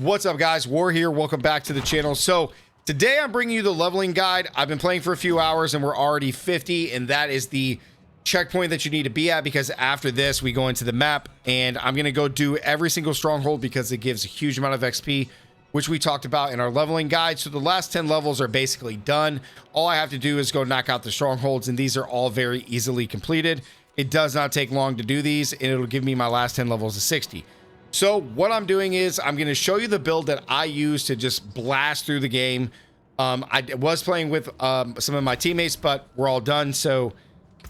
What's up, guys? War here. Welcome back to the channel. So today I'm bringing you the leveling guide. I've been playing for a few hours and we're already 50, and that is the checkpoint that you need to be at, because after this we go into the map and I'm going to go do every single stronghold because it gives a huge amount of XP, which we talked about in our leveling guide. So the last 10 levels are basically done. All I have to do is go knock out the strongholds, and these are all very easily completed. It does not take long to do these, and it'll give me my last 10 levels of 60. So what I'm doing is I'm going to show you the build that I use to just blast through the game. I was playing with some of my teammates, but we're all done. So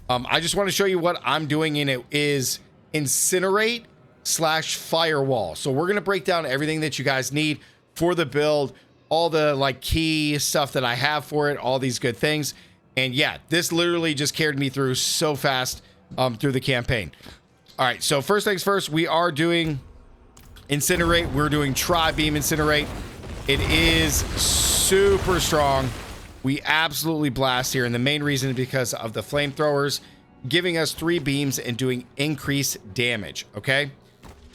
I just want to show you what I'm doing, and it is incinerate / firewall. So we're going to break down everything that you guys need for the build, all the like key stuff that I have for it, all these good things. And yeah, this literally just carried me through so fast through the campaign. All right, so first things first, we are doing incinerate. We're doing tri-beam incinerate. It is super strong. We absolutely blast here, and the main reason is because of the flamethrowers giving us 3 beams and doing increased damage. Okay,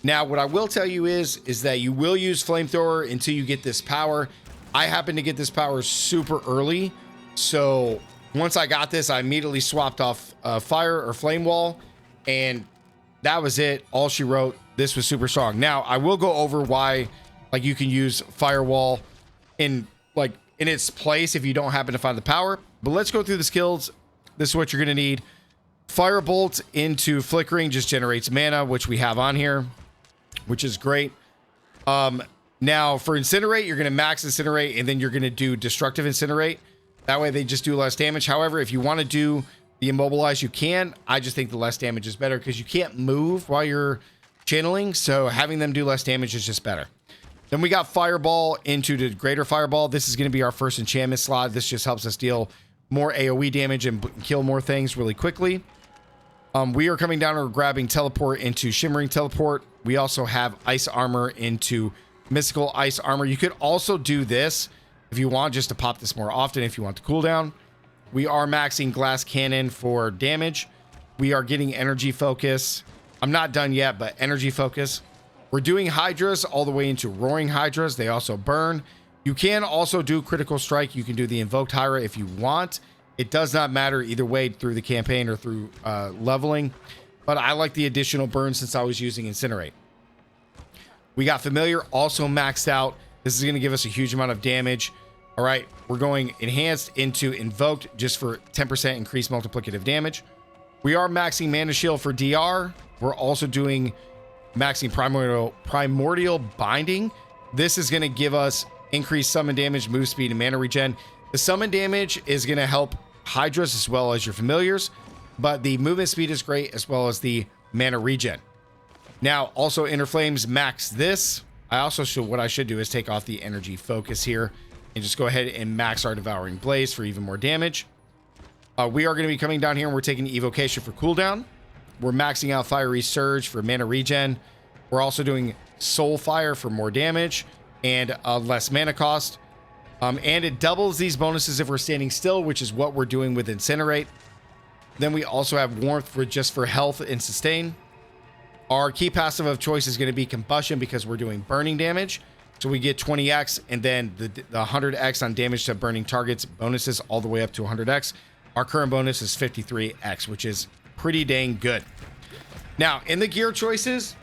now what I will tell you is that you will use flamethrower until you get this power. I happen to get this power super early, so once I got this, I immediately swapped off fire or flame wall, and that was it. All she wrote. This was super strong. Now I will go over why like you can use firewall in its place if you don't happen to find the power, but let's go through the skills. This is what you're going to need. Firebolt into flickering just generates mana, which we have on here, which is great. Now for incinerate, you're going to max incinerate, and then you're going to do destructive incinerate. That way they just do less damage. However, if you want to do the immobilize, you can. I just think the less damage is better because you can't move while you're channeling, so having them do less damage is just better. Then we got fireball into the greater fireball. This is going to be our first enchantment slot. This just helps us deal more AoE damage and kill more things really quickly. We are coming down and grabbing teleport into shimmering teleport. We also have ice armor into mystical ice armor. You could also do this if you want, just to pop this more often if you want the cooldown. We are maxing glass cannon for damage. We are getting energy focus. I'm not done yet, but energy focus. We're doing hydras all the way into roaring hydras. They also burn. You can also do critical strike. You can do the invoked hydra if you want. It does not matter either way through the campaign or through leveling, but I like the additional burn since I was using incinerate. We got familiar also maxed out. This is going to give us a huge amount of damage. All right, we're going enhanced into invoked just for 10% increased multiplicative damage. We are maxing mana shield for DR. We're also doing maxing primordial binding. This is going to give us increased summon damage, move speed, and mana regen. The summon damage is going to help hydras as well as your familiars, but the movement speed is great as well as the mana regen. Now also inner flames max this. I also should, what I should do is take off the energy focus here and just go ahead and max our devouring blaze for even more damage. We are going to be coming down here and we're taking evocation for cooldown. We're maxing out fiery surge for mana regen. We're also doing soul fire for more damage and less mana cost. And it doubles these bonuses if we're standing still, which is what we're doing with incinerate. Then we also have warmth for just for health and sustain. Our key passive of choice is going to be combustion because we're doing burning damage. So we get 20x, and then the 100x on damage to burning targets bonuses all the way up to 100x. Our current bonus is 53x, which is pretty dang good. Now in the gear choices,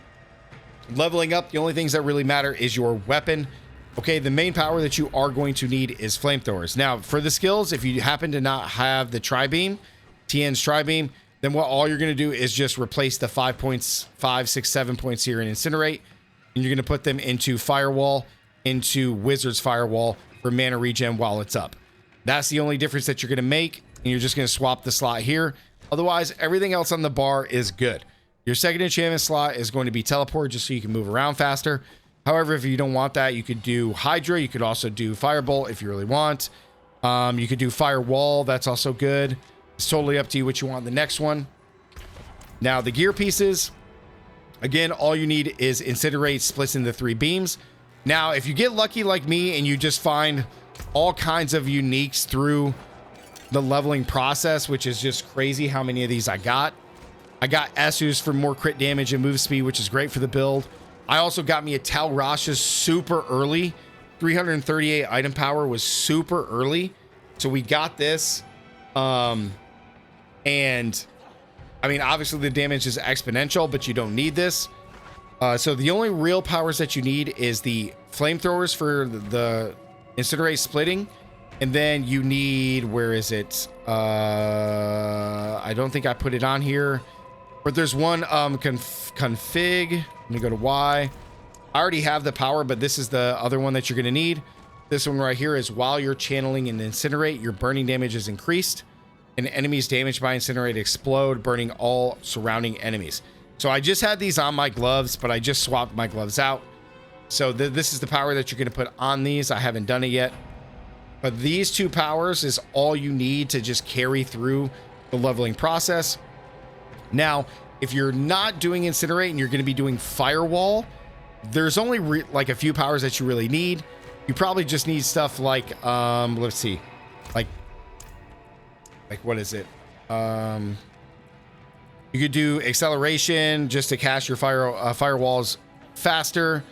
leveling up, the only things that really matter is your weapon. Okay, the main power that you are going to need is flamethrowers. Now for the skills, if you happen to not have the tri-beam, TN's tri-beam, then what all you're going to do is just replace the 5 points, 5, 6, 7 points here in incinerate, and you're going to put them into firewall, into wizard's firewall for mana regen while it's up. That's the only difference that you're going to make, and you're just going to swap the slot here. Otherwise, everything else on the bar is good. Your second enchantment slot is going to be teleport just so you can move around faster. However, if you don't want that, you could do hydra. You could also do firebolt if you really want. You could do firewall. That's also good. It's totally up to you what you want in the next one. Now the gear pieces, again, all you need is incinerate splits into 3 beams. Now, if you get lucky like me and you just find all kinds of uniques through the leveling process, which is just crazy how many of these I got. I got Essus for more crit damage and move speed, which is great for the build. I also got me a Tal Rasha's super early. 338 item power was super early. So we got this. And I mean, obviously the damage is exponential, but you don't need this. So the only real powers that you need is the flamethrowers for the incinerate splitting. And then you need, where is it? I don't think I put it on here, but there's one config. Let me go to Y. I already have the power, but this is the other one that you're going to need. This one right here is while you're channeling an incinerate, your burning damage is increased, and enemies damaged by incinerate explode, burning all surrounding enemies. So I just had these on my gloves, but I just swapped my gloves out. So this is the power that you're going to put on these. I haven't done it yet, but these two powers is all you need to just carry through the leveling process. Now, if you're not doing incinerate and you're going to be doing firewall, there's only like a few powers that you really need. You probably just need stuff like, let's see, like what is it? You could do acceleration just to cast your firewalls faster.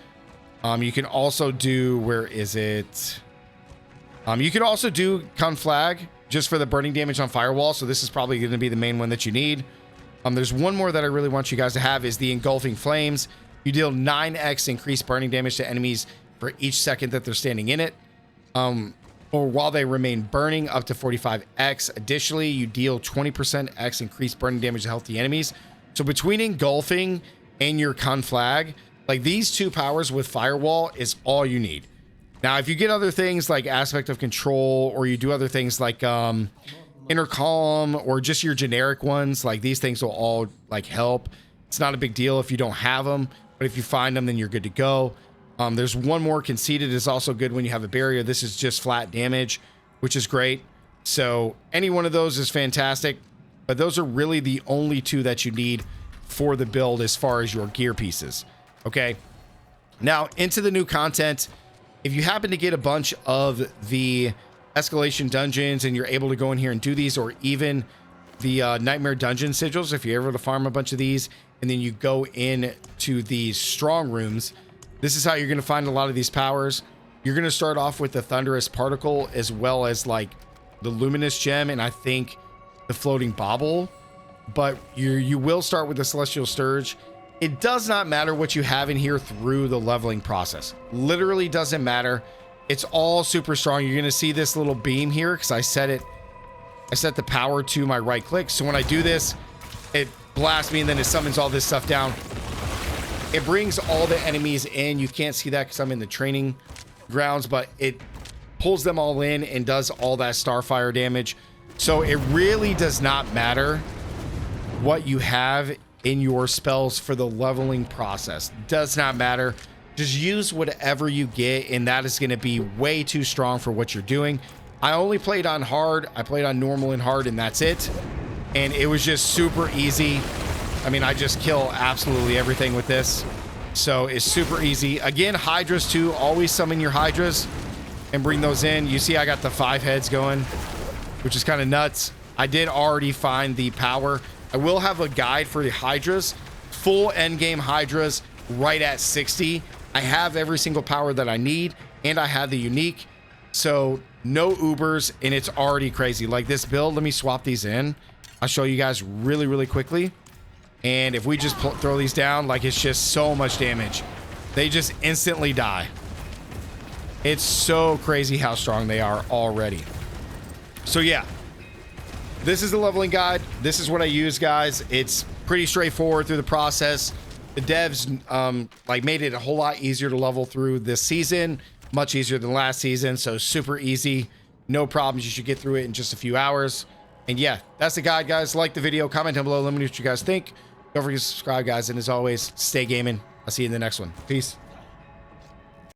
You can also do, where is it? You can also do conflag just for the burning damage on firewall. So this is probably going to be the main one that you need. There's one more that I really want you guys to have is the engulfing flames. You deal 9x increased burning damage to enemies for each second that they're standing in it. Or while they remain burning, up to 45x. Additionally, you deal 20% x increased burning damage to healthy enemies. So between engulfing and your conflag, like these two powers with firewall is all you need. Now, if you get other things like aspect of control, or you do other things like intercom, or just your generic ones, like these things will all like help. It's not a big deal if you don't have them, but if you find them, then you're good to go. There's one more. Conceited is also good when you have a barrier. This is just flat damage, which is great. So any one of those is fantastic, but those are really the only two that you need for the build as far as your gear pieces. Okay. Now into the new content. If you happen to get a bunch of the escalation dungeons and you're able to go in here and do these, or even the nightmare dungeon sigils, if you're able to farm a bunch of these and then you go in to these strong rooms, this is how you're going to find a lot of these powers. You're going to start off with the thunderous particle, as well as like the luminous gem, and I think the floating bauble, but you will start with the celestial scourge. It does not matter what you have in here through the leveling process. Literally doesn't matter. It's all super strong. You're going to see this little beam here because I set the power to my right click. So when I do this, it blasts me and then it summons all this stuff down. It brings all the enemies in. You can't see that because I'm in the training grounds, but it pulls them all in and does all that starfire damage. So it really does not matter what you have in your spells for the leveling process. Does not matter. Just use whatever you get, and that is going to be way too strong for what you're doing. I only played on hard. I played on normal and hard, and that's it. And it was just super easy. I mean, I just kill absolutely everything with this. So it's super easy. Again, hydras too. Always summon your hydras and bring those in. You see I got the 5 heads going, which is kind of nuts. I did already find the power. I will have a guide for the hydras. Full endgame hydras right at 60. I have every single power that I need, and I have the unique. So no Ubers, and it's already crazy. Like this build, let me swap these in. I'll show you guys really, really quickly. And if we just throw these down, like it's just so much damage. They just instantly die. It's so crazy how strong they are already. So yeah, this is the leveling guide. This is what I use, guys. It's pretty straightforward through the process. The devs like made it a whole lot easier to level through this season. Much easier than last season. So super easy. No problems. You should get through it in just a few hours. And yeah, that's the guide, guys. Like the video. Comment down below. Let me know what you guys think. Don't forget to subscribe, guys. And as always, stay gaming. I'll see you in the next one. Peace.